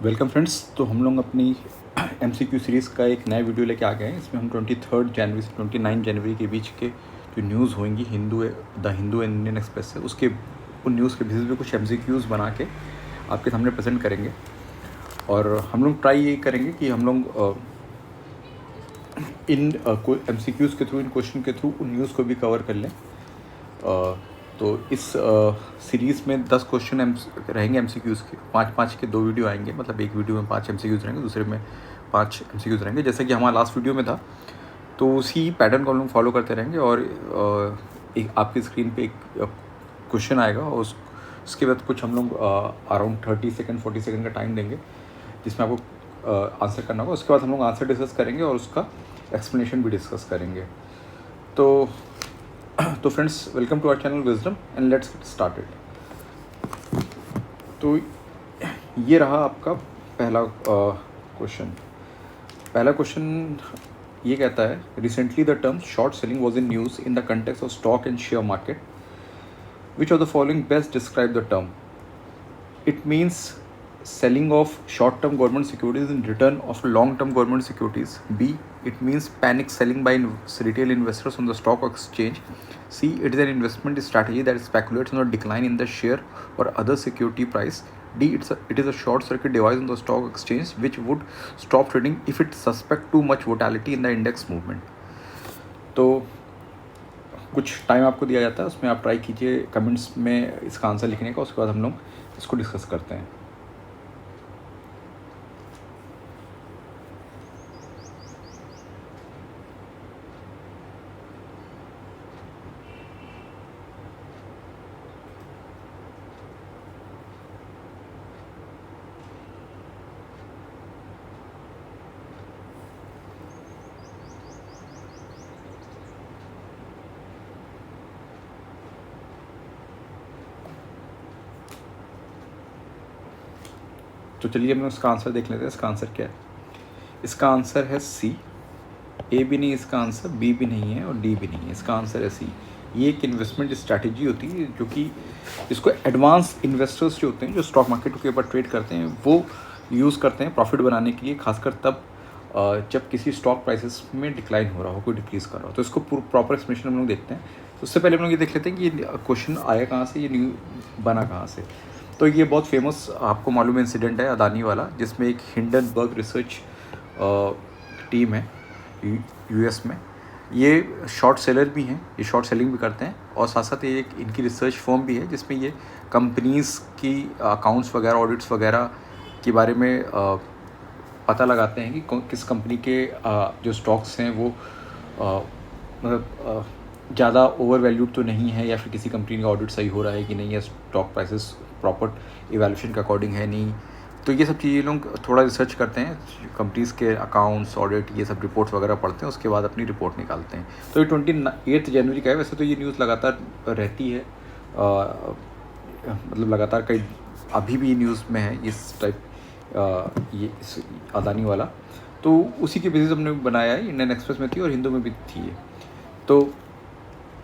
Welcome friends. तो हम लोग अपनी MCQ सीरीज़ का एक नया वीडियो लेके आ गए हैं। इसमें हम 23 जनवरी से 29 जनवरी के बीच के जो न्यूज़ होंगी the Hindu and Indian express से, उसके उन न्यूज़ के बेसिस पे कुछ MCQs बना के आपके सामने प्रेजेंट करेंगे। और हम लोग ट्राई ये करेंगे कि हम लोग इन MCQs के थ्रू, इन क्वेश्चन के थ्रू उन न्यूज़ को भी कवर कर लें। तो इस सीरीज़ में 10 क्वेश्चन रहेंगे MCQs के, 5-5 के 2 वीडियो आएंगे। मतलब एक वीडियो में 5 MCQs रहेंगे, दूसरे में 5 MCQs रहेंगे, जैसे कि हमारा लास्ट वीडियो में था। तो उसी पैटर्न को हम लोग फॉलो करते रहेंगे। और एक आपकी स्क्रीन पे एक क्वेश्चन आएगा और उसके बाद कुछ हम लोग अराउंड 30 सेकेंड 40 सेकेंड का टाइम देंगे जिसमें आपको आंसर करना होगा। उसके बाद हम लोग आंसर डिस्कस करेंगे और उसका एक्सप्लेनेशन भी डिस्कस करेंगे। तो friends, welcome to our channel Wisdom and let's get started. तो ये रहा आपका पहला क्वेश्चन। पहला क्वेश्चन ये कहता है, recently the term short selling was in news in the context of stock and share market. Which of the following best describe the term? It means selling of short-term government securities in return of long-term government securities. B, it means panic selling by retail investors on the stock exchange. C, it is an investment strategy that speculates on the decline in the share or other security price. D, it is a short circuit device on the stock exchange which would stop trading if it suspect too much volatility in the index movement. तो कुछ time आपको दिया जाता है, उसमें आप try कीजिए comments में इसका आंसर लिखने का। उसके बाद हम लोग इसको डिस्कस करते हैं। तो चलिए हम लोग इसका आंसर देख लेते हैं। इसका आंसर क्या है? इसका आंसर है सी। ए भी नहीं इसका आंसर, बी भी नहीं है और डी भी नहीं है। इसका आंसर है सी। ये एक इन्वेस्टमेंट स्ट्रैटेजी होती है जो कि जिसको एडवांस इन्वेस्टर्स जो होते हैं, जो स्टॉक मार्केट के ऊपर ट्रेड करते हैं, वो यूज़ करते हैं प्रॉफिट बनाने के लिए, खासकर तब जब किसी स्टॉक प्राइसेस में डिक्लाइन हो रहा हो, कोई डिक्रीज कर रहा हो। तो इसको प्रॉपर एक्सप्लेनेशन हम लोग देखते हैं। तो उससे पहले हम लोग ये देख लेते हैं कि ये क्वेश्चन आया कहाँ से, ये न्यू बना कहाँ से। तो ये बहुत फेमस आपको मालूम है इंसिडेंट है, अदानी वाला, जिसमें एक हिंडनबर्ग रिसर्च टीम है US में। ये शॉर्ट सेलर भी हैं, ये शॉर्ट सेलिंग भी करते हैं और साथ साथ ये एक इनकी रिसर्च फर्म भी है जिसमें ये कंपनीज़ की अकाउंट्स वगैरह, ऑडिट्स वगैरह के बारे में पता लगाते हैं कि किस कंपनी के जो स्टॉक्स हैं वो मतलब ज़्यादा ओवर वैल्यूड तो नहीं है, या फिर किसी कंपनी का ऑडिट सही हो रहा है कि नहीं, या स्टॉक प्राइसेस प्रॉपर इवैल्यूएशन के अकॉर्डिंग है नहीं। तो ये सब चीज़ें लोग थोड़ा रिसर्च करते हैं, कंपनीज़ के अकाउंट्स, ऑडिट, ये सब रिपोर्ट्स वगैरह पढ़ते हैं, उसके बाद अपनी रिपोर्ट निकालते हैं। तो ये 28 जनवरी का है। वैसे तो ये न्यूज़ लगातार रहती है, मतलब लगातार कई अभी भी न्यूज़ में है इस टाइप, ये अदानी वाला। तो उसी के बेसिस हमने बनाया है। इंडियन एक्सप्रेस में थी और हिंदू में भी थी ये। तो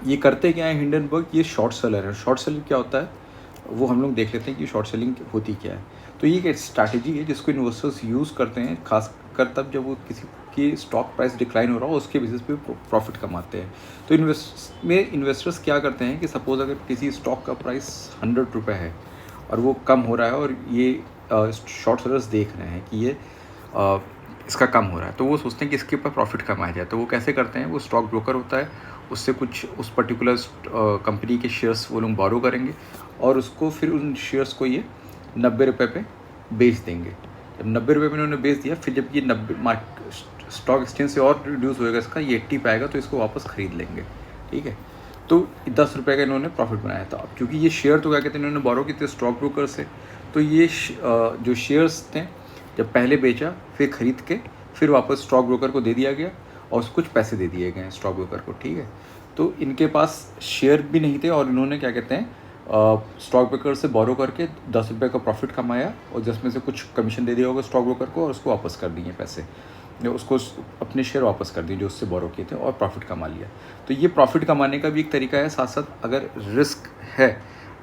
ये करते क्या है हिंडनबर्ग, ये शॉर्ट सेलर है। शॉर्ट सेलिंग क्या होता है वो हम लोग देख लेते हैं कि शॉर्ट सेलिंग होती क्या है। तो ये एक स्ट्रैटेजी है जिसको इन्वेस्टर्स यूज़ करते हैं, खासकर तब जब वो किसी की स्टॉक प्राइस डिक्लाइन हो रहा हो, उसके बेसिस पे प्रॉफिट कमाते हैं। तो इन्वेस्टर्स क्या करते हैं कि सपोज़ अगर किसी स्टॉक का प्राइस 100 रुपये है और वो कम हो रहा है और ये शॉर्ट सेलर्स देख रहे हैं कि ये इसका कम हो रहा है, तो वो सोचते हैं कि इसके ऊपर प्रॉफिट कमाया जाए। तो वो कैसे करते हैं, वो स्टॉक ब्रोकर होता है, उससे कुछ उस पर्टिकुलर कंपनी के शेयर्स वो लोग बोरो करेंगे और उसको फिर उन शेयर्स को ये 90 रुपये पे बेच देंगे। जब 90 रुपये में उन्होंने बेच दिया, फिर जब ये 90 स्टॉक एक्सचेंज से और रिड्यूस होएगा इसका, ये 80 पे आएगा, तो इसको वापस ख़रीद लेंगे। ठीक है, तो 10 रुपये का इन्होंने प्रॉफिट बनाया था। अब क्योंकि ये शेयर तो क्या कहते हैं, इन्होंने बोरो किए थे स्टॉक ब्रोकर से, तो ये जो शेयर्स थे जब पहले बेचा, फिर ख़रीद के फिर वापस स्टॉक ब्रोकर को दे दिया गया और कुछ पैसे दे दिए गए स्टॉक ब्रोकर को। ठीक है, तो इनके पास शेयर भी नहीं थे और इन्होंने क्या कहते हैं स्टॉक ब्रोकर से बोरो करके 10 रुपये का प्रॉफिट कमाया और जिसमें से कुछ कमीशन दे दिया होगा स्टॉक ब्रोकर को और उसको वापस कर दिए पैसे, उसको अपने शेयर वापस कर दिए जो उससे बोरो किए थे और प्रॉफिट कमा लिया। तो ये प्रॉफिट कमाने का भी एक तरीका है। साथ साथ अगर रिस्क है,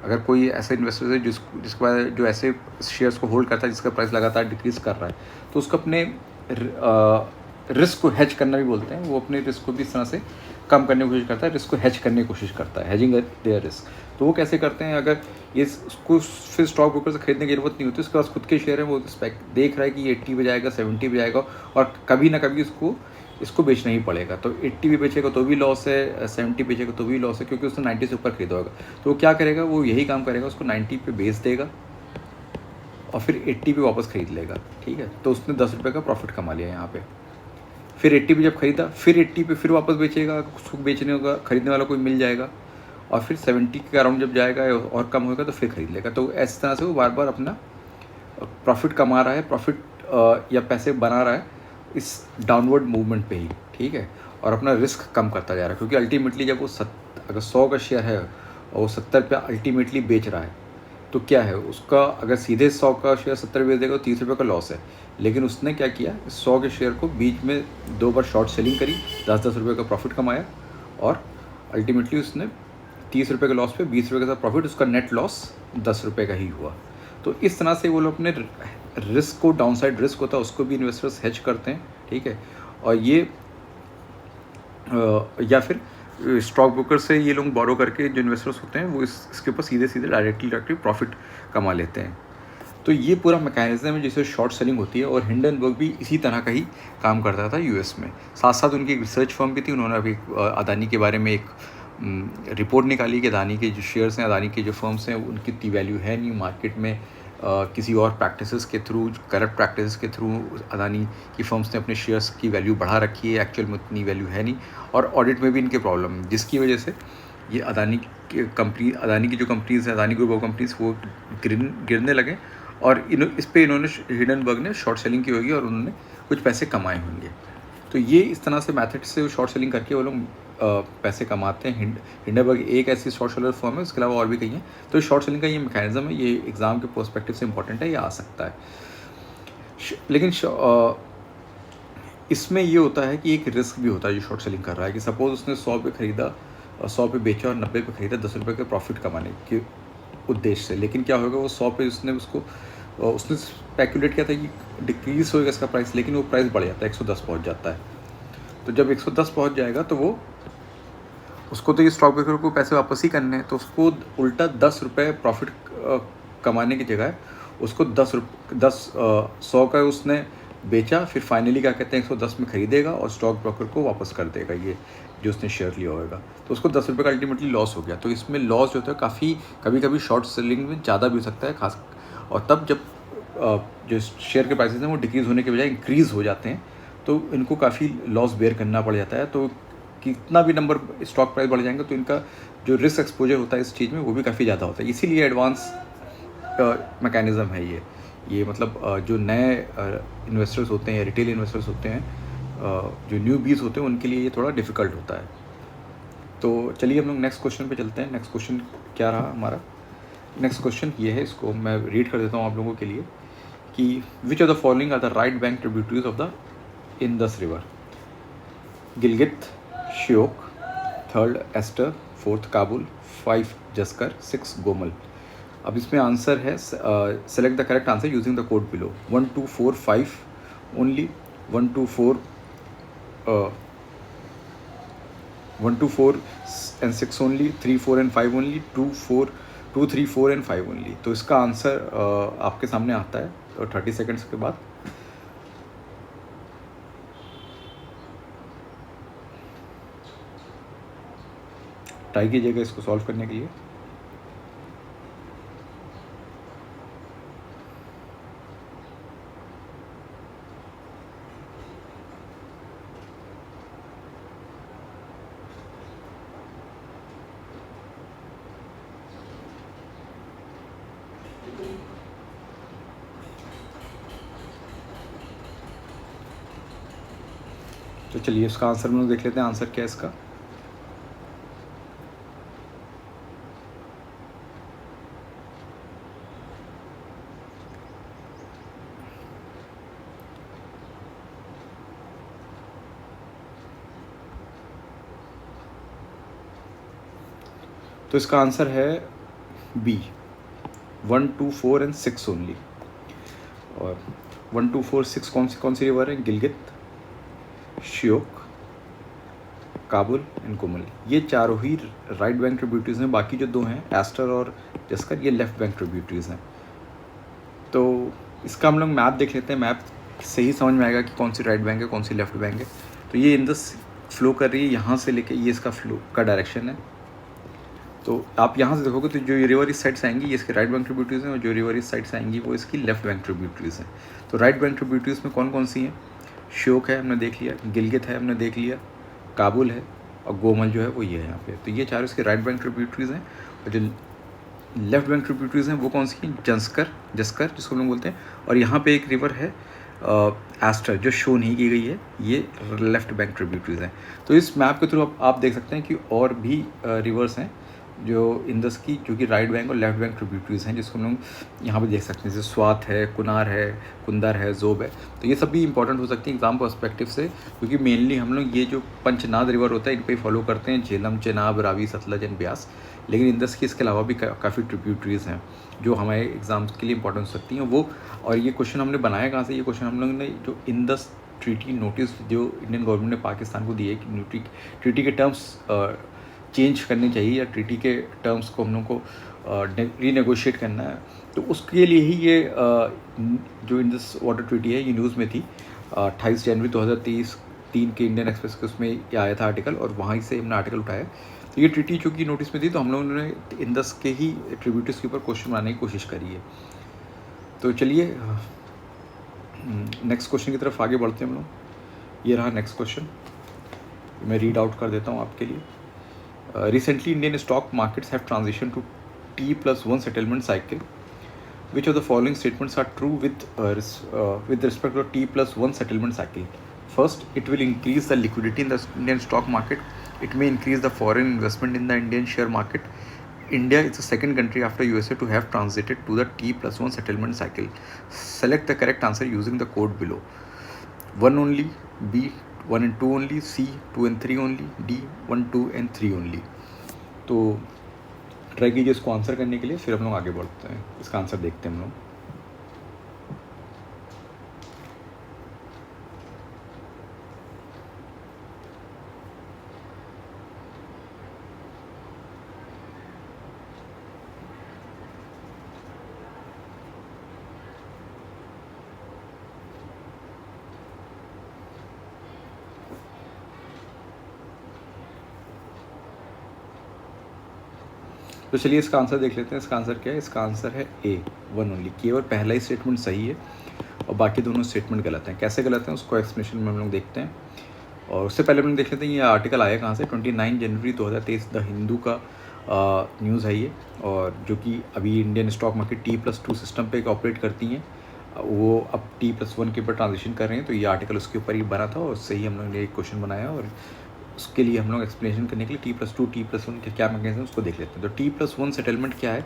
अगर कोई ऐसा इन्वेस्टर है जिसके पास जो ऐसे शेयर्स को होल्ड करता है जिसका प्राइस लगातार डिक्रीज कर रहा है, तो उसको अपने रिस्क को हेज करना भी बोलते हैं, वो अपने रिस्क को भी इस तरह से कम करने की कोशिश करता है, रिस्क को हेज करने की कोशिश करता है, हेजिंग देयर रिस्क। तो वो कैसे करते हैं, अगर ये उसको फिर स्टॉक ब्रोकर से खरीदने की जरूरत नहीं होती, उसके पास खुद के शेयर है, वो देख रहा है कि 80 पे जाएगा, 70 पे जाएगा, और कभी ना कभी इसको बेचना ही पड़ेगा। तो 80 भी बेचेगा तो भी लॉस है, 70 बेचेगा तो भी लॉस है, क्योंकि उसने 90 से ऊपर खरीदा होगा। तो वो क्या करेगा, वो यही काम करेगा, उसको 90 पे बेच देगा और फिर 80 पे वापस खरीद लेगा। ठीक है, तो उसने 10 रुपये का प्रॉफिट कमा लिया यहाँ पे। फिर 80 पे जब खरीदा, फिर 80 पे फिर वापस बेचेगा, उसको बेचने होगा, खरीदने वाला कोई मिल जाएगा, और फिर 70 के अराउंड जब जाएगा और कम होगा तो फिर खरीद लेगा। तो इस तरह से वो बार बार अपना प्रॉफिट कमा रहा है, प्रॉफिट या पैसे बना रहा है इस डाउनवर्ड मूवमेंट पे ही। ठीक है, और अपना रिस्क कम करता जा रहा है, क्योंकि अल्टीमेटली जब वो अगर 100 का शेयर है और वो 70 पे अल्टीमेटली बेच रहा है, तो क्या है उसका, अगर सीधे 100 का शेयर 70 बेच देगा तो 30 रुपये का लॉस है। लेकिन उसने क्या किया, 100 के शेयर को बीच में 2 बार शॉर्ट सेलिंग करी, 10-10 रुपये का प्रॉफिट कमाया, और अल्टीमेटली उसने 30 रुपये के लॉस पे 20 रुपये का प्रॉफिट, उसका नेट लॉस 10 रुपये का ही हुआ। तो इस तरह से वो लोग अपने रिस्क को, डाउन साइड रिस्क होता है उसको भी इन्वेस्टर्स हेज करते हैं। ठीक है, और ये या फिर स्टॉक ब्रोकर से ये लोग बोरो करके जो इन्वेस्टर्स होते हैं वो इसके ऊपर सीधे डायरेक्टली प्रॉफिट कमा लेते हैं। तो ये पूरा मैकेनिज्म है जिससे शॉर्ट सेलिंग होती है, और हिंडनबर्ग भी इसी तरह का ही काम करता था यूएस में। साथ साथ उनकी एक रिसर्च फर्म भी थी, उन्होंने अभी अदानी के बारे में एक रिपोर्ट निकाली कि अदानी के जो शेयर्स हैं, अदानी के जो फर्म्स हैं, उनकी इतनी वैल्यू है नहीं मार्केट में, किसी और प्रैक्टिसेस के थ्रू, करप्ट प्रैक्टिसेस के थ्रू अदानी की फर्म्स ने अपने शेयर्स की वैल्यू बढ़ा रखी है, एक्चुअल में उतनी वैल्यू है नहीं, और ऑडिट में भी इनके प्रॉब्लम है, जिसकी वजह से ये अदानी की जो कंपनीज़ हैं, अदानी ग्रुप ऑफ कंपनीज़, वो गिरने लगे, और इस पर इन्होंने, हिंडनबर्ग ने शॉर्ट सेलिंग की होगी और उन्होंने कुछ पैसे कमाए होंगे। तो ये इस तरह से मैथड से शॉर्ट सेलिंग करके वो लोग पैसे कमाते हैं। हिंडनबर्ग एक ऐसी शॉर्ट सेलर फर्म है, उसके अलावा और भी कई हैं। तो शॉर्ट सेलिंग का ये मैकेनिज्म है, ये एग्ज़ाम के पर्सपेक्टिव से इंपॉर्टेंट है, ये आ सकता है। लेकिन इसमें ये होता है कि एक रिस्क भी होता है जो शॉर्ट सेलिंग कर रहा है, कि सपोज़ उसने 100 पे ख़रीदा, 100 पे बेचा और 90 पे ख़रीदा, 10 रुपये का प्रॉफिट कमाने के उद्देश्य से। लेकिन क्या होगा, वो 100 पे उसने स्पेकुलेट किया था कि डिक्रीज़ होएगा इसका प्राइस, लेकिन वो प्राइस बढ़ जाता है, 110 पहुँच जाता है। तो जब 110 पहुँच जाएगा तो उसको तो ये स्टॉक ब्रोकर को पैसे वापस ही करने हैं, तो उसको उल्टा 10 रुपये प्रॉफिट कमाने की जगह उसको 100 का उसने बेचा, फिर फाइनली क्या कहते हैं 110 में ख़रीदेगा और स्टॉक ब्रोकर को वापस कर देगा ये जो उसने शेयर लिया होगा। तो उसको 10 रुपये का अल्टीमेटली लॉस हो गया। तो इसमें लॉस जो होता है कभी शॉर्ट सेलिंग में ज़्यादा भी हो सकता है, खास, और तब जब जो शेयर के प्राइसेस हैं वो डिक्रीज़ होने के बजाय इंक्रीज़ हो जाते हैं, तो इनको काफ़ी लॉस बेयर करना पड़ जाता है। तो कितना भी नंबर स्टॉक प्राइस बढ़ जाएंगे तो इनका जो रिस्क एक्सपोजर होता है इस चीज़ में वो भी काफ़ी ज़्यादा होता है। इसीलिए एडवांस मैकेनिज़्म है ये मतलब जो नए इन्वेस्टर्स होते हैं, रिटेल इन्वेस्टर्स होते हैं, जो न्यूबीज़ होते हैं, उनके लिए ये थोड़ा डिफ़िकल्ट होता है। तो चलिए हम लोग नेक्स्ट क्वेश्चन पे चलते हैं। नेक्स्ट क्वेश्चन क्या रहा हमारा? नेक्स्ट क्वेश्चन ये है, इसको मैं रीड कर देता हूँ आप लोगों के लिए, कि which of the following are the right bank tributaries of the Indus river? Gilgit, Shyok, 3rd Astor, 4th Kabul, 5 Zaskar, 6 Gomal. अब इसमें आंसर है, select the correct answer using the code below. 1 2 4 5 only, 1 2 4 1 2 4 and 6 only, 3 4 and 5 only, 2 3 4 and 5 only. तो इसका answer आपके सामने आता है, तो 30 सेकेंड्स के बाद। ट्राई कीजिएगा इसको सॉल्व करने के लिए। तो चलिए इसका आंसर हम लोग देख लेते हैं। आंसर क्या है इसका? तो इसका आंसर है बी 1, 2, 4 एंड 6 ओनली। और 1, 2, 4, 6 कौन सी रिवर है? गिलगित, श्योक, काबुल एंड कोमल। ये चारों ही राइट बैंक ट्रिब्यूटरीज हैं। बाकी जो दो हैं एस्टर और जस्कर, ये लेफ्ट बैंक ट्रिब्यूटरीज हैं। तो इसका हम लोग मैप देख लेते हैं। मैप से ही समझ में आएगा कि कौन सी राइट बैंक है, कौन सी लेफ्ट बैंक है। तो ये इंदस फ्लो कर रही है यहाँ से लेके, ये इसका फ्लो का डायरेक्शन है। तो आप यहाँ से देखोगे तो जो रिवर इस साइड से आएंगी ये इसके राइट बैंक ट्रिब्यूटरीज हैं, और जो रिवर इस साइड से आएंगी वो इसकी लेफ्ट बैंक ट्रिब्यूटरीज हैं। तो राइट बैंक ट्रिब्यूटरीज में कौन कौन सी हैं? श्योक है, हमने देख लिया, गिलगित है, हमने देख लिया, काबुल है, और गोमल जो है वो ये है यहाँ पे। तो ये चारों इसके राइट बैंक ट्रिब्यूटरीज हैं। और जो लेफ्ट बैंक ट्रिब्यूटरीज हैं वो कौन सी हैं? जस्कर जिसको हम लोग बोलते हैं। और यहाँ पे एक रिवर है एस्टर, जो शो नहीं की गई है, ये लेफ्ट बैंक ट्रिब्यूटरीज हैं। तो इस मैप के थ्रू आप देख सकते हैं कि और भी रिवर्स हैं जो इंदस की, जो कि राइट बैंक और लेफ्ट बैंक ट्रिब्यूटरीज हैं, जिसको हम लोग यहाँ पे देख सकते हैं। जैसे स्वात है, कुनार है, कुंदर है, जोब है। तो ये सब भी इंपॉर्टेंट हो सकती है एग्जाम पर्सपेक्टिव से, क्योंकि मेनली हम लोग ये जो पंचनाद रिवर होता है इन पर फॉलो करते हैं, झेलम, चेनाब, रावी, सतलज एंड ब्यास। लेकिन इंदस की इसके अलावा भी काफ़ी ट्रिब्यूटरीज हैं जो हमारे एग्जाम्स के लिए इंपॉर्टेंट हो सकती हैं वो। और ये क्वेश्चन हमने बनाया कहाँ से? ये क्वेश्चन हम लोगों ने जो इंदस ट्रीटी नोटिस जो इंडियन गवर्नमेंट ने पाकिस्तान को दिए कि ट्रीटी के टर्म्स चेंज करने चाहिए, या ट्रीटी के टर्म्स को हम लोग को रीनेगोशिएट करना है, तो उसके लिए ही ये जो इंदस वाटर ट्रीटी है ये न्यूज़ में थी। 28 जनवरी 2023 के इंडियन एक्सप्रेस के उसमें ये आया था आर्टिकल, और वहाँ से हमने आर्टिकल उठाया। तो ये ट्रीटी चूँकि नोटिस में थी, तो हम लोगों ने इंदस के ही ट्रिब्यूटरीज के ऊपर क्वेश्चन बनाने की कोशिश करी है। तो चलिए नेक्स्ट क्वेश्चन की तरफ आगे बढ़ते हैं हम लोग। ये रहा नेक्स्ट क्वेश्चन, मैं रीड आउट कर देता हूँ आपके लिए। Recently, Indian stock markets have transitioned to T+1 settlement cycle. Which of the following statements are true with respect to T+1 settlement cycle? First, it will increase the liquidity in the Indian stock market. It may increase the foreign investment in the Indian share market. India is the second country after USA to have transited to the T+1 settlement cycle. Select the correct answer using the code below. 1 only, B 1 and 2 only, C 2 and 3 only, D 1, 2 and 3 only. तो try कीजिए इसको answer करने के लिए, फिर हम लोग आगे बढ़ते हैं, इसका आंसर देखते हैं हम लोग। तो चलिए इसका आंसर देख लेते हैं। इसका आंसर क्या है? इसका आंसर है A 1 ओनली। केवल पहला ही स्टेटमेंट सही है और बाकी दोनों स्टेटमेंट गलत हैं। कैसे गलत हैं उसको एक्सप्लेनेशन में हम लोग देखते हैं। और उससे पहले हम लोग देख लेते हैं ये आर्टिकल आया कहाँ से। 29 जनवरी 2023 द हिंदू का न्यूज़ है ये, और जो कि अभी Indian stock market T+2 system पे ऑपरेट करती हैं, वो अब T+1 के ऊपर ट्रांजिशन कर रहे हैं। तो ये आर्टिकल उसके ऊपर ही बना था और उससे ही हम लोग ने एक क्वेश्चन बनाया, और उसके लिए हम लोग एक्सप्लेनेशन करने के लिए T+2 T+1 के क्या मैकेनिज्म उसको देख लेते हैं। तो T+1 सेटलमेंट क्या है?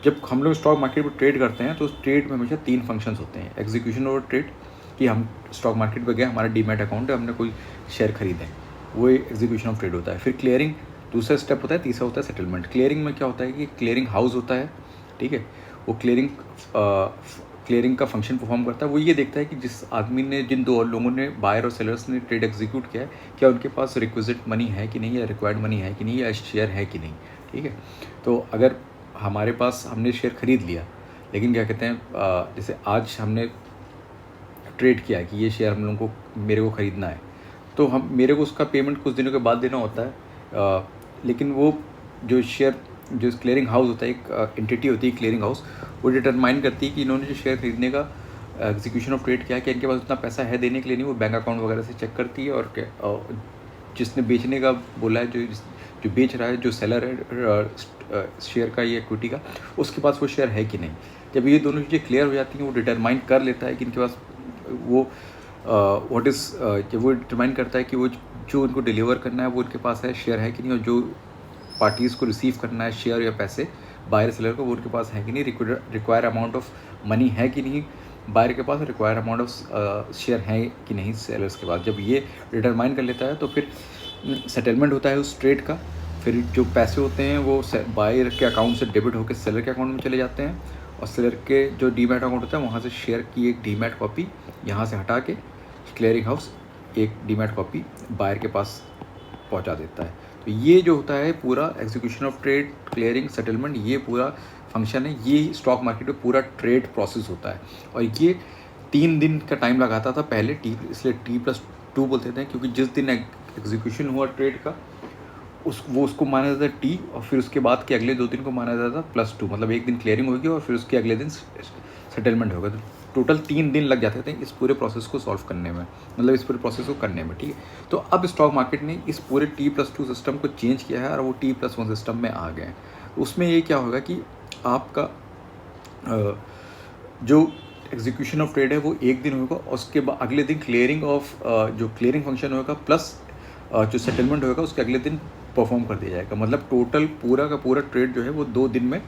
जब हम लोग स्टॉक मार्केट में ट्रेड करते हैं तो उस ट्रेड में हमेशा 3 फंक्शंस होते हैं। एग्जीक्यूशन ओवर ट्रेड, कि हम स्टॉक मार्केट पे गए, हमारा डीमैट अकाउंट है, हमने कोई शेयर खरीदे, वो एग्जीक्यूशन ऑफ ट्रेड होता है। फिर क्लियरिंग दूसरा स्टेप होता है, तीसरा होता है सेटलमेंट। क्लियरिंग में क्या होता है कि क्लियरिंग हाउस होता है, ठीक है, वो क्लियरिंग का फंक्शन परफॉर्म करता है। वो ये देखता है कि जिस आदमी ने, जिन दो लोगों ने, बायर और सेलर्स ने ट्रेड एग्जीक्यूट किया है, क्या उनके पास रिक्विजिट मनी है कि नहीं, या रिक्वायर्ड मनी है कि नहीं, या शेयर है कि नहीं, ठीक है। तो अगर हमारे पास, हमने शेयर खरीद लिया, लेकिन क्या कहते हैं, जैसे आज हमने ट्रेड किया है कि ये शेयर हम लोगों को, मेरे को ख़रीदना है, तो मेरे को उसका पेमेंट कुछ दिनों के बाद देना होता है। लेकिन वो जो शेयर, जो क्लियरिंग हाउस होता है, एक एंटिटी होती है क्लियरिंग हाउस, वो डिटरमाइन करती है कि इन्होंने जो शेयर खरीदने का एग्जीक्यूशन ऑफ ट्रेड किया है, कि इनके पास उतना पैसा है देने के लिए नहीं। वो बैंक अकाउंट वगैरह से चेक करती है, और जिसने बेचने का बोला है, जो बेच रहा है, जो सेलर है शेयर का या इक्विटी का, उसके पास वो शेयर है कि नहीं। जब ये दोनों चीज़ें क्लियर हो जाती हैं, वो डिटरमाइन कर लेता है कि इनके पास वो जब वो डिटरमाइन करता है कि वो जो उनको डिलीवर करना है वो उनके पास है, शेयर है कि नहीं, और जो पार्टीज़ को रिसीव करना है शेयर या पैसे बायर सेलर को, वो उनके पास है कि नहीं, रिक्वायर अमाउंट ऑफ मनी है कि नहीं बायर के पास, रिक्वायर अमाउंट ऑफ शेयर है कि नहीं सेलर्स के पास। जब ये डिटरमाइन कर लेता है तो फिर सेटलमेंट होता है उस ट्रेड का। फिर जो पैसे होते हैं वो बायर के अकाउंट से डेबिट होकर सेलर के अकाउंट में चले जाते हैं, और सेलर के जो डीमैट अकाउंट होता है वहाँ से शेयर की एक डीमैट कॉपी यहाँ से हटा के क्लियरिंग हाउस एक डीमैट कॉपी बायर के पास पहुँचा देता है। तो ये जो होता है पूरा execution of trade, clearing, settlement, ये पूरा फंक्शन है, ये स्टॉक मार्केट में पूरा ट्रेड प्रोसेस होता है। और ये 3 दिन का टाइम लगाता था पहले, इसलिए T+2 बोलते थे, क्योंकि जिस दिन एग्जीक्यूशन हुआ ट्रेड का उसको माना जाता है टी, और फिर उसके बाद के अगले 2 दिन को माना जाता है +2, मतलब एक दिन क्लियरिंग होगी और फिर उसके अगले दिन सेटलमेंट होगा। तो टोटल 3 दिन लग जाते थे इस पूरे प्रोसेस को सॉल्व करने में, मतलब इस पूरे प्रोसेस को करने में, ठीक है। तो अब स्टॉक मार्केट ने इस पूरे T+2 सिस्टम को चेंज किया है और वो T+1 सिस्टम में आ गए हैं। उसमें ये क्या होगा कि आपका जो एग्जीक्यूशन ऑफ ट्रेड है वो एक दिन होगा, और उसके बाद अगले दिन क्लियरिंग ऑफ जो क्लियरिंग फंक्शन होगा प्लस जो सेटलमेंट होगा उसके अगले दिन परफॉर्म कर दिया जाएगा। मतलब टोटल पूरा का पूरा ट्रेड जो है वो 2 दिन में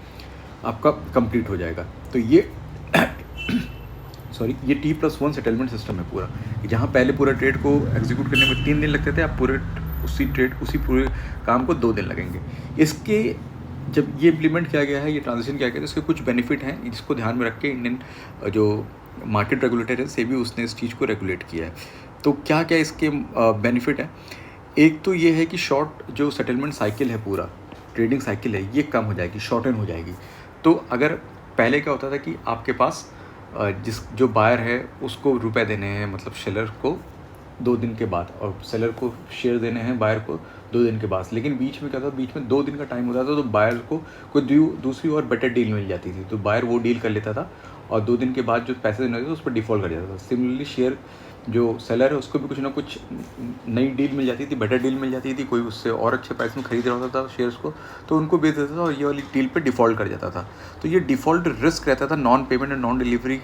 आपका कंप्लीट हो जाएगा। तो ये ये T+1 सेटलमेंट सिस्टम है पूरा, जहाँ पहले पूरा ट्रेड को एग्जीक्यूट करने में 3 दिन लगते थे, अब पूरे उसी पूरे काम को 2 दिन लगेंगे। इसके जब ये इम्प्लीमेंट किया गया है, ये ट्रांजिशन किया गया है, तो इसके कुछ बेनिफिट हैं जिसको ध्यान में रख के इंडियन जो मार्केट रेगुलेटर है सेबी, उसने इस चीज़ को रेगुलेट किया है। तो क्या क्या इसके बेनिफिट हैं? एक तो ये है कि शॉर्ट जो सेटलमेंट साइकिल है, पूरा ट्रेडिंग साइकिल है, ये कम हो जाएगी, शॉर्टन हो जाएगी। तो अगर पहले क्या होता था कि आपके पास जो बायर है उसको रुपए देने हैं, मतलब सेलर को 2 दिन के बाद, और सेलर को शेयर देने हैं बायर को 2 दिन के बाद, लेकिन बीच में क्या था, बीच में 2 दिन का टाइम होता था, तो बायर को कोई दूसरी और बेटर डील मिल जाती थी, तो बायर वो डील कर लेता था और 2 दिन के बाद जो पैसे देने थे उस पर डिफ़ॉल्ट कर जाता था। सिमिलरली शेयर जो सेलर है उसको भी कुछ ना कुछ नई डील मिल जाती थी, बेटर डील मिल जाती थी, कोई उससे और अच्छे प्राइस में खरीद रहा होता था शेयर्स को, तो उनको बेच देता था और ये वाली डील पे डिफ़ॉल्ट कर जाता था। तो ये डिफ़ॉल्ट रिस्क रहता था नॉन पेमेंट और नॉन डिलीवरी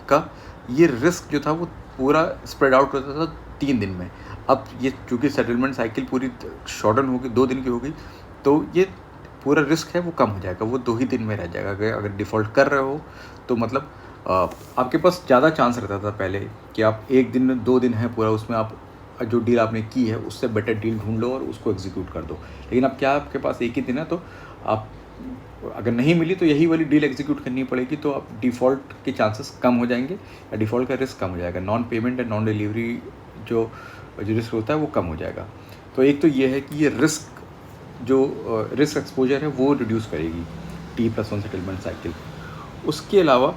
का, ये रिस्क जो था वो पूरा स्प्रेड आउट होता था 3 दिन में। अब ये चूँकि सेटलमेंट साइकिल पूरी शॉर्टन होगी, 2 दिन की होगी, तो ये पूरा रिस्क है वो कम हो जाएगा, वो 2 ही दिन में रह जाएगा। अगर डिफ़ॉल्ट कर रहे हो तो मतलब आपके पास ज़्यादा चांस रहता था पहले कि आप 1 दिन में 2 दिन है पूरा, उसमें आप जो डील आपने की है उससे बेटर डील ढूंढ लो और उसको एग्जीक्यूट कर दो। लेकिन अब क्या, आपके पास 1 ही दिन है, तो आप अगर नहीं मिली तो यही वाली डील एग्जीक्यूट करनी पड़ेगी, तो आप डिफ़ॉल्ट के चांसेस कम हो जाएंगे या डिफ़ॉल्ट का रिस्क कम हो जाएगा, non payment and non delivery जो रिस्क होता है वो कम हो जाएगा। तो एक तो ये है कि ये रिस्क एक्सपोजर है वो रिड्यूस करेगी T+1 सेटलमेंट साइकिल। उसके अलावा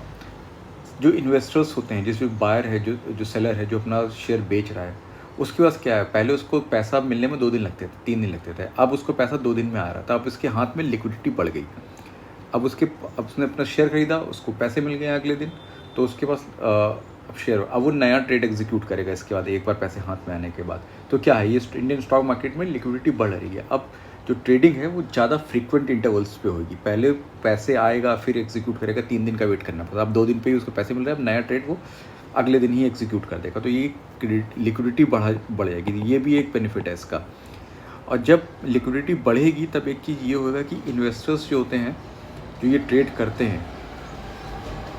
जो इन्वेस्टर्स होते हैं, जैसे बायर है, जो सेलर है, जो अपना शेयर बेच रहा है, उसके पास क्या है, पहले उसको पैसा मिलने में 2 दिन लगते थे, 3 दिन लगते थे, अब उसको पैसा 2 दिन में आ रहा था। अब इसके हाथ में लिक्विडिटी बढ़ गई, अब उसने अपना शेयर खरीदा, उसको पैसे मिल गए अगले दिन, तो उसके पास अब शेयर, अब वो नया ट्रेड एग्जीक्यूट करेगा इसके बाद, एक बार पैसे हाथ में आने के बाद। तो क्या है, ये इंडियन स्टॉक मार्केट में लिक्विडिटी बढ़ रही है। अब जो ट्रेडिंग है वो ज़्यादा फ्रीक्वेंट इंटरवल्स पे होगी, पहले पैसे आएगा फिर एग्जीक्यूट करेगा, 3 दिन का वेट करना पड़ता, अब 2 दिन पे ही उसको पैसे मिल रहे हैं, अब नया ट्रेड वो अगले दिन ही एग्जीक्यूट कर देगा, तो ये लिक्विडिटी बढ़ जाएगी, ये भी एक बेनिफिट है इसका। और जब लिक्विडिटी बढ़ेगी तब एक चीज़ ये होगा कि इन्वेस्टर्स जो होते हैं, जो ये ट्रेड करते हैं,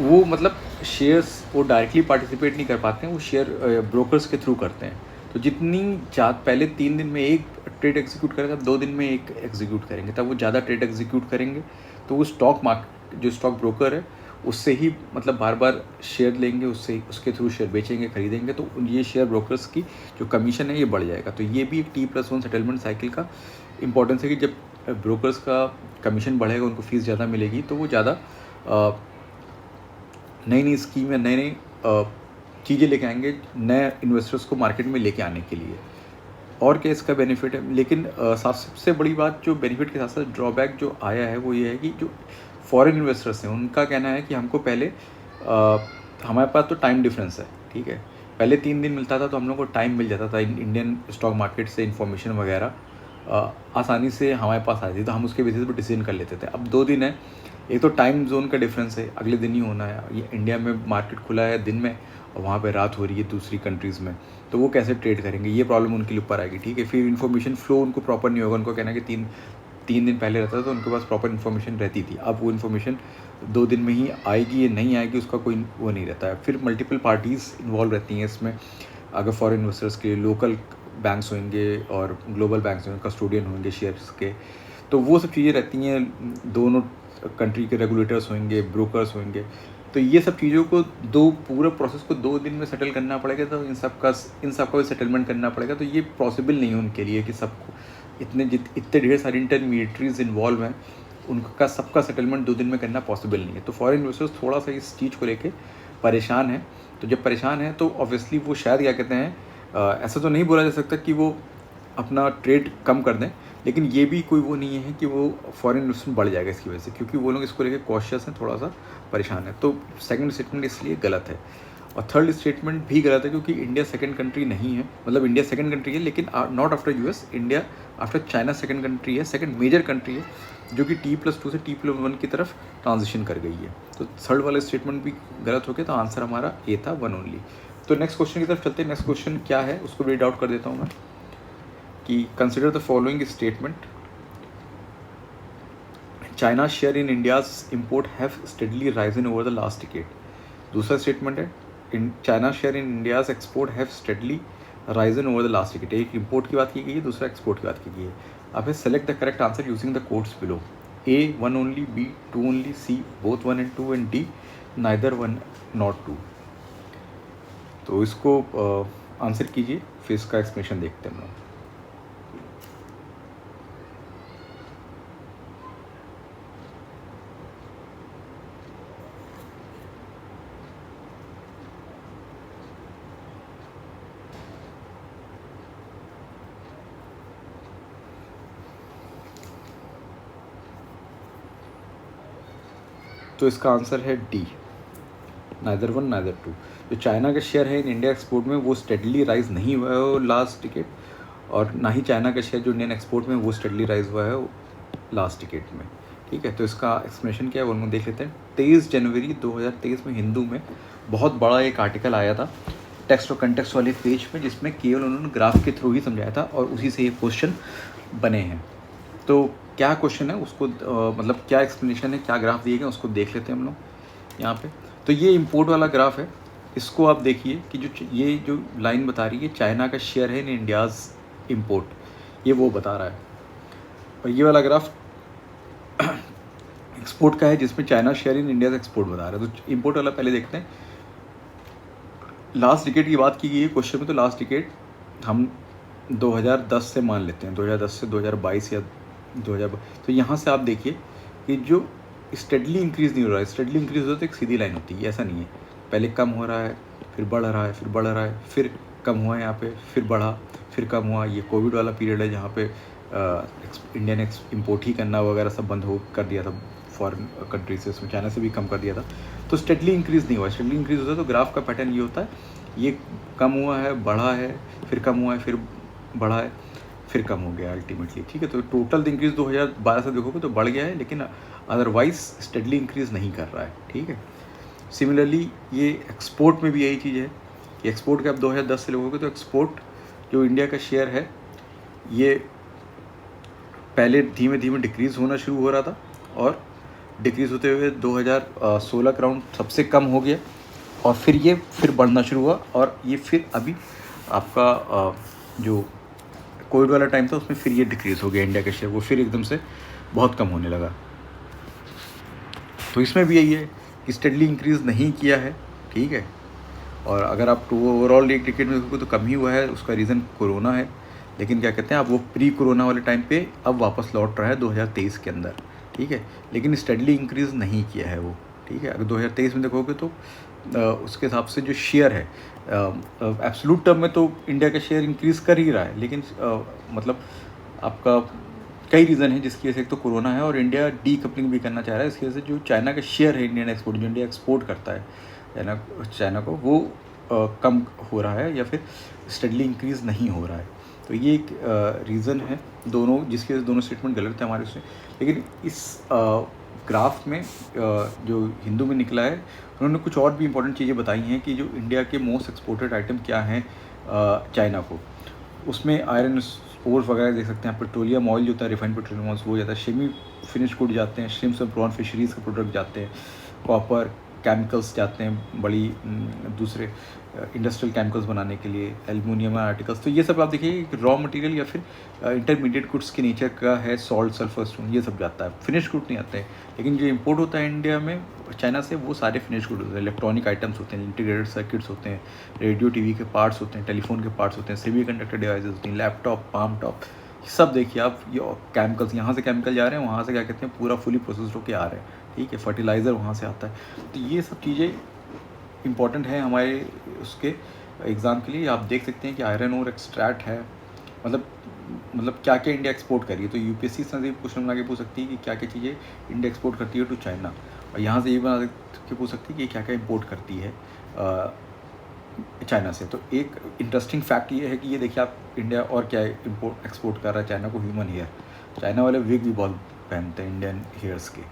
वो मतलब शेयर्स वो डायरेक्टली पार्टिसिपेट नहीं कर पाते हैं, वो शेयर ब्रोकर्स के थ्रू करते हैं। तो जितनी पहले 3 दिन में एक ट्रेड एग्जीक्यूट करेंगे, अब 2 दिन में एक एग्जीक्यूट करेंगे, तब वो ज़्यादा ट्रेड एग्जीक्यूट करेंगे, तो वो जो स्टॉक ब्रोकर है उससे ही मतलब बार बार शेयर लेंगे, उसके थ्रू शेयर बेचेंगे, खरीदेंगे, तो ये शेयर ब्रोकर्स की जो कमीशन है ये बढ़ जाएगा। तो ये भी एक T+1 सेटलमेंट साइकिल का इम्पोर्टेंस है कि जब ब्रोकर्स का कमीशन बढ़ेगा, उनको फ़ीस ज़्यादा मिलेगी, तो वो ज़्यादा नई नई स्कीम या नई नई चीज़ें लेके आएंगे नए इन्वेस्टर्स को मार्केट में लेके आने के लिए। और क्या इसका बेनिफिट है, लेकिन सबसे बड़ी बात जो बेनिफिट के साथ साथ ड्रॉबैक जो आया है वो ये है कि जो फॉरेन इन्वेस्टर्स हैं उनका कहना है कि हमको पहले हमारे पास तो टाइम डिफरेंस है, ठीक है, पहले 3 दिन मिलता था तो हम लोग को टाइम मिल जाता था इंडियन स्टॉक मार्केट से इन्फॉर्मेशन वगैरह आसानी से हमारे पास आती थी, तो हम उसके बेसिस पर डिसीजन कर लेते थे। अब 2 दिन है, एक तो टाइम जोन का डिफरेंस है, अगले दिन ही होना है, ये इंडिया में मार्केट खुला है दिन में और वहाँ पे रात हो रही है दूसरी कंट्रीज़ में, तो वो कैसे ट्रेड करेंगे, ये प्रॉब्लम उनके लिए ऊपर आएगी, ठीक है। फिर इन्फॉर्मेशन फ्लो उनको प्रॉपर नहीं होगा, उनको कहना है कि तीन दिन पहले रहता था तो उनके पास प्रॉपर इन्फॉर्मेशन रहती थी, अब वो इन्फॉर्मेशन 2 दिन में ही आएगी या नहीं आएगी उसका कोई वो नहीं रहता है। फिर मल्टीपल पार्टीज़ इन्वॉल्व रहती हैं इसमें, अगर फॉरेन इन्वेस्टर्स के लोकल बैंक्स होंगे और ग्लोबल बैंक्स होंगे, कस्टोडियन होंगे शेयर्स के, तो वो सब चीज़ें रहती हैं, दोनों कंट्री के रेगुलेटर्स होंगे, ब्रोकर्स होंगे, तो ये सब चीज़ों को पूरा प्रोसेस को 2 दिन में सेटल करना पड़ेगा, तो इन सब का भी सेटलमेंट करना पड़ेगा। तो ये पॉसिबल नहीं है उनके लिए कि सबको इतने ढेर सारे इंटरमीडिएटरीज इन्वॉल्व हैं, उनका सबका सेटलमेंट 2 दिन में करना पॉसिबल नहीं है। तो फॉरेन इन्वेस्टर्स थोड़ा सा इस चीज़ को लेके परेशान हैं। तो जब परेशान हैं तो ऑब्वियसली वो शायद क्या कहते हैं, ऐसा तो नहीं बोला जा सकता कि वो अपना ट्रेड कम कर दें, लेकिन ये भी कोई वो नहीं है कि वो फॉरेन इन्वेस्टमेंट बढ़ जाएगा इसकी वजह से, क्योंकि वो लोग इसको लेकर कॉशियस हैं, थोड़ा सा परेशान है। तो सेकंड स्टेटमेंट इसलिए गलत है, और थर्ड स्टेटमेंट भी गलत है, क्योंकि इंडिया सेकंड कंट्री नहीं है। मतलब इंडिया सेकंड कंट्री है, लेकिन not after US, India after China second country है, सेकंड मेजर कंट्री है, जो कि T+2 से T+1 की तरफ ट्रांजिशन कर गई है। तो थर्ड वाला स्टेटमेंट भी गलत हो गया, तो आंसर हमारा ए था, 1 ओनली। तो नेक्स्ट क्वेश्चन की तरफ चलते हैं। नेक्स्ट क्वेश्चन क्या है उसको रीड आउट कर देता हूँ मैं, कि consider the following statement, China share in India's import have steadily Ryzen over the last decade. दूसरा स्टेटमेंट है, in China share in India's export have steadily Ryzen over the last decade. एक import की बात की गई है, दूसरा export की बात की गई है। अब है select the correct answer using the codes below. A 1 only, B 2 only, C both 1 and 2 and D neither 1 not 2। तो इसको आंसर कीजिए, फिर इसका एक्सप्लेनेशन देखते हैं हम लोग। तो इसका आंसर है डी, नाइदर 1 नाइदर 2। जो चाइना का शेयर है इन इंडिया एक्सपोर्ट में वो स्टेडली राइज नहीं हुआ है लास्ट डिकेड, और ना ही चाइना का शेयर जो इंडियन एक्सपोर्ट में वो स्टेडली राइज हुआ है लास्ट डिकेड में। ठीक है, तो इसका एक्सप्लेनेशन क्या है वो हम देख लेते हैं। 23 जनवरी 2023 में हिंदू में बहुत बड़ा एक आर्टिकल आया था टेक्स्ट और कंटेक्स्ट वाले पेज में, जिसमें केवल उन्होंने ग्राफ के थ्रू ही समझाया था, और उसी से ये क्वेश्चन बने हैं। तो क्या क्वेश्चन है उसको मतलब क्या एक्सप्लेनेशन है, क्या ग्राफ दिए गए उसको देख लेते हैं हम लोग यहाँ पे। तो ये इंपोर्ट वाला ग्राफ है, इसको आप देखिए कि ये जो लाइन बता रही है चाइना का शेयर है इन इंडियाज़ इम्पोर्ट, ये वो बता रहा है। और ये वाला ग्राफ एक्सपोर्ट का है, जिसमें China share in India's export बता रहा है। तो इम्पोर्ट वाला पहले देखते हैं। लास्ट डिकेड की बात की गई है क्वेश्चन में, तो लास्ट डिकेड हम 2010 से मान लेते हैं, 2010 से 2022 या 2000। तो यहाँ से आप देखिए कि जो स्टेडली इंक्रीज़ नहीं हो रहा है, स्टेडली इंक्रीज़ होता है तो एक सीधी लाइन होती है, ऐसा नहीं है। पहले कम हो रहा है, फिर बढ़ रहा है, फिर बढ़ रहा है, फिर कम हुआ यहाँ पे, फिर बढ़ा, फिर कम हुआ। ये कोविड वाला पीरियड है जहाँ पे इंडियन इम्पोर्ट ही करना वगैरह सब बंद हो कर दिया था फॉरेन कंट्री से, उसमें चाइना से भी कम कर दिया था। तो स्टेडली इंक्रीज़ नहीं हुआ। स्टेडली इंक्रीज़ होता है तो ग्राफ का पैटर्न ये होता है, ये कम हुआ है, बढ़ा है, फिर कम हुआ है, फिर बढ़ा है, फिर कम हो गया अल्टीमेटली। ठीक है, तो टोटल इंक्रीज़ 2012 से देखोगे तो बढ़ गया है, लेकिन अदरवाइज स्टेडली इंक्रीज़ नहीं कर रहा है। ठीक है, सिमिलरली ये एक्सपोर्ट में भी यही चीज़ है कि एक्सपोर्ट के आप 2010 से लोगोगे तो एक्सपोर्ट जो इंडिया का शेयर है ये पहले धीमे धीमे डिक्रीज़ होना शुरू हो रहा था, और डिक्रीज़ होते हुए 2016 के अराउंड सबसे कम हो गया, और फिर बढ़ना शुरू हुआ, और ये फिर अभी आपका जो कोविड वाला टाइम था उसमें फिर ये डिक्रीज़ हो गया इंडिया का शेयर, वो फिर एकदम से बहुत कम होने लगा। तो इसमें भी यही है कि स्टेडली इंक्रीज़ नहीं किया है। ठीक है, और अगर आप ओवरऑल एक डिकेड में देखोगे तो कम ही हुआ है, उसका रीज़न कोरोना है, लेकिन क्या कहते हैं आप वो प्री कोरोना वाले टाइम पे अब वापस लौट रहा है 2023 के अंदर। ठीक है, लेकिन स्टेडली इंक्रीज़ नहीं किया है वो। ठीक है, अगर 2023 में देखोगे तो उसके हिसाब से जो शेयर है एब्सोल्यूट टर्म में तो इंडिया का शेयर इंक्रीज़ कर ही रहा है, लेकिन मतलब आपका कई रीज़न है जिसकी वजह से, एक तो कोरोना है, और इंडिया डी कपलिंग भी करना चाह रहा है। इसकी वजह से जो चाइना का शेयर है इंडियन एक्सपोर्ट, जो इंडिया एक्सपोर्ट करता है चाइना को, वो कम हो रहा है या फिर स्टेडली इंक्रीज़ नहीं हो रहा है। तो ये एक रीज़न है दोनों, जिसकी वजह से दोनों स्टेटमेंट गलत है हमारे उससे। लेकिन इस ग्राफ में जो हिंदू में निकला है, उन्होंने कुछ और भी इंपॉर्टेंट चीज़ें बताई हैं कि जो इंडिया के मोस्ट एक्सपोर्टेड आइटम क्या हैं चाइना को। उसमें आयरन ओर्स वगैरह देख सकते हैं, पेट्रोलियम ऑयल जो होता है, रिफाइंड पेट्रोलियम ऑयल वो जाता है, सेमी फिनिश गुड जाते हैं, श्रिम्स और प्रॉन फिशरीज़ के प्रोडक्ट जाते हैं, कॉपर, केमिकल्स जाते हैं बड़ी दूसरे इंडस्ट्रियल केमिकल्स बनाने के लिए, एल्युमिनियम आर्टिकल्स। तो ये सब आप देखिए रॉ मटेरियल या फिर इंटरमीडिएट गुड्स के नेचर का है, सॉल्ट, सल्फर स्टोन, ये सब जाता है, फिनिश गुड नहीं आते हैं। लेकिन जो इम्पोर्ट होता है इंडिया में चाइना से, वो सारे फिनिश गुड होते हैं, इलेक्ट्रॉनिक आइटम्स होते हैं, इंटीग्रेटेड सर्किट्स होते हैं, रेडियो टीवी के पार्ट्स होते हैं, टेलीफोन के पार्ट्स होते हैं, सेमी कंडक्टर डिवाइसेस होती हैं, लैपटॉप, पाम टॉप, सब देखिए आप, ये केमिकल्स, यहाँ से केमिकल जा रहे हैं, वहाँ से क्या कहते हैं पूरा फुली प्रोसेस्ड होकर आ रहे हैं, ठीक है, फर्टिलाइज़र वहाँ से आता है। तो ये सब चीज़ें इंपॉर्टेंट है हमारे उसके एग्ज़ाम के लिए। आप देख सकते हैं कि आयरन ओर एक्सट्रैक्ट है, मतलब क्या क्या इंडिया एक्सपोर्ट कर रही है। तो यूपीएससी से भी क्वेश्चन बना के पूछ सकती है कि क्या क्या चीज़ें इंडिया एक्सपोर्ट करती है टू चाइना, और यहाँ से ये बना के पूछ सकती है कि क्या क्या इंपोर्ट करती है चाइना से। तो एक इंटरेस्टिंग फैक्ट ये है कि ये देखिए आप, इंडिया और क्या इंपोर्ट एक्सपोर्ट कर रहा है चाइना को, ह्यूमन हेयर। चाइना वाले विग भी बहुत पहनते हैं इंडियन हेयर्स के,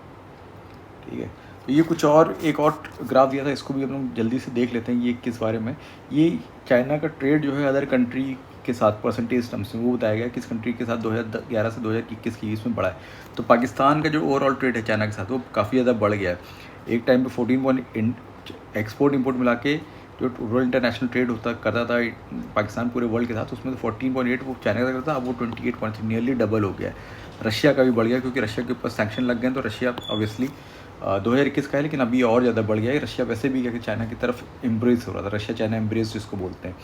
ठीक है। तो ये कुछ और एक और ग्राफ दिया था, इसको भी हम लोग जल्दी से देख लेते हैं ये किस बारे में। ये चाइना का ट्रेड जो है अदर कंट्री के साथ परसेंटेज टर्म्स में वो बताया गया किस कंट्री के साथ 2011 से 2021 के बीच में बढ़ा है। तो पाकिस्तान का जो ओवरऑल ट्रेड है चाइना के साथ वो काफ़ी ज़्यादा बढ़ गया है। एक टाइम पे 14 एक्सपोर्ट इंपोर्ट मिला के जो टोटल इंटरनेशनल ट्रेड करता था पाकिस्तान पूरे वर्ल्ड के साथ, उसमें तो 14.8 वो चाइना का करता था, अब वो 28.3 नियरली डबल हो गया है। रशिया का भी बढ़ गया क्योंकि रशिया के ऊपर सैंक्शन लग गए हैं, तो रशिया ऑब्वियसली 2021 का है, लेकिन अभी और ज़्यादा बढ़ गया है। रशिया वैसे भी क्या कि चाइना की तरफ एम्ब्रेस हो रहा था, रशिया चाइना एम्ब्रेस जिसको बोलते हैं।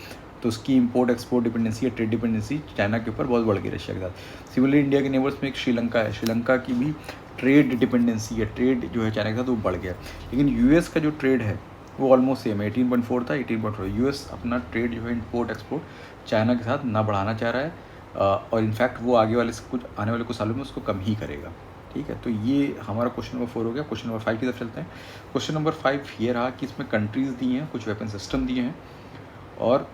तो उसकी इंपोर्ट एक्सपोर्ट डिपेंडेंसी या ट्रेड डिपेंडेंसी चाइना के ऊपर बहुत बढ़ गई रशिया के साथ। सिमिलरली इंडिया के नेबर्स में एक श्रीलंका है, श्रीलंका की भी ट्रेड डिपेंडेंसी या ट्रेड जो है चाइना के साथ वो बढ़ गया। लेकिन यूएस का जो ट्रेड है वो ऑलमोस्ट सेम है, 18.4 था, 18.4। यूएस अपना ट्रेड जो है इंपोर्ट एक्सपोर्ट चाइना के साथ ना बढ़ाना चाह रहा है, और इनफैक्ट वो आने वाले कुछ सालों में उसको कम ही करेगा, ठीक है। तो ये हमारा क्वेश्चन नंबर 4 हो गया। क्वेश्चन नंबर 5 की तरफ चलते हैं। क्वेश्चन नंबर 5 ये रहा कि इसमें कंट्रीज़ दी हैं, कुछ वेपन सिस्टम दिए हैं, और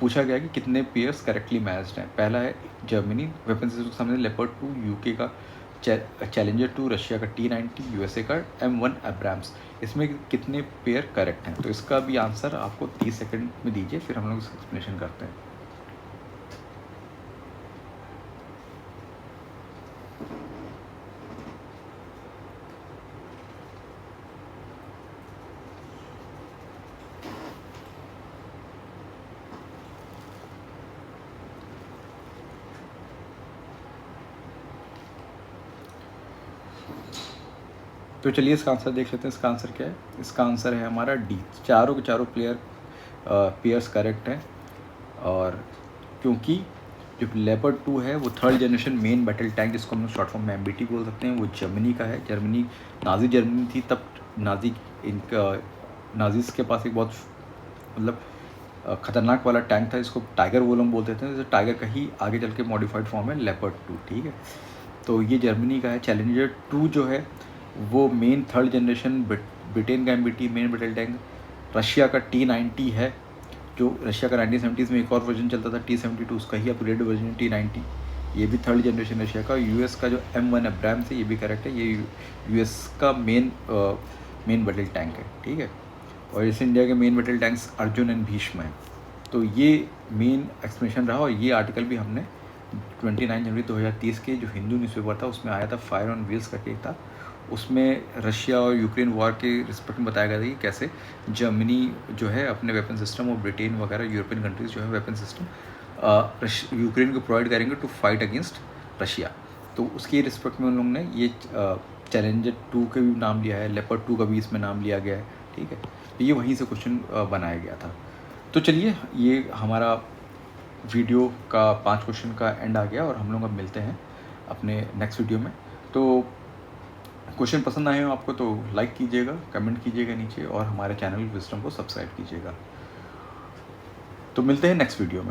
पूछा गया कि कितने पेयर्स करेक्टली मैच्ड हैं। पहला है जर्मनी, वेपन सिस्टम के सामने लेपर्ड 2, यूके का चैलेंजर 2, रशिया का T-90, यूएसए का M1 एब्राम्स। इसमें कितने पेयर करेक्ट हैं? तो इसका भी आंसर आपको 30 सेकंड में दीजिए, फिर हम लोग इसका एक्सप्लेनेशन करते हैं। तो चलिए इसका आंसर देख लेते हैं। इसका आंसर क्या है? इसका आंसर है हमारा डी, चारों के चारों पेयर्स करेक्ट हैं। और क्योंकि जो लेपर्ड 2 है वो third generation main battle tank, जिसको हम लोग शॉर्ट फॉर्म में MBT बोल सकते हैं, वो जर्मनी का है। जर्मनी नाजी जर्मनी थी तब, नाजीज़ के पास एक बहुत मतलब ख़तरनाक वाला टैंक था, इसको टाइगर वो लोग बोलते थे। जैसे टाइगर का ही आगे चल के मॉडिफाइड फॉर्म है लेपर्ड 2, ठीक है। तो ये जर्मनी का है। चैलेंजर 2 जो है वो मेन थर्ड जनरेशन ब्रिटेन का MBT main battle tank. Russia का T-90 है, जो रशिया का 1970s में एक और वर्जन चलता था T-72, उसका ही अपग्रेड वर्जन है T-90, ये भी थर्ड जनरेशन रशिया का। यूएस का जो M1 एब्राम्स है ये भी करेक्ट है, ये यूएस का मेन बैटल टैंक है, ठीक है। और जैसे इंडिया के main battle tanks Arjun and Bhishma हैं। तो ये मेन एक्सप्लेनेशन रहा। और ये आर्टिकल भी हमने 29 जनवरी 2030 के जो हिंदू न्यूज़पेपर था उसमें आया था, फायर ऑन व्हील्स करके था। उसमें रशिया और यूक्रेन वॉर के रिस्पेक्ट में बताया गया था कि कैसे जर्मनी जो है अपने वेपन सिस्टम और ब्रिटेन वगैरह यूरोपियन कंट्रीज़ जो है वेपन सिस्टम यूक्रेन को प्रोवाइड करेंगे टू फाइट अगेंस्ट रशिया। तो उसके रिस्पेक्ट में उन लोगों ने ये चैलेंजर 2 का भी नाम लिया है, लेपर्ड 2 का भी इसमें नाम लिया गया है, ठीक है। तो ये वहीं से क्वेश्चन बनाया गया था। तो चलिए ये हमारा वीडियो का 5 क्वेश्चन का एंड आ गया, और हम लोग अब मिलते हैं अपने नेक्स्ट वीडियो में। तो क्वेश्चन पसंद आए हो आपको तो लाइक कीजिएगा, कमेंट कीजिएगा नीचे, और हमारे चैनल विजडम को सब्सक्राइब कीजिएगा। तो मिलते हैं नेक्स्ट वीडियो में।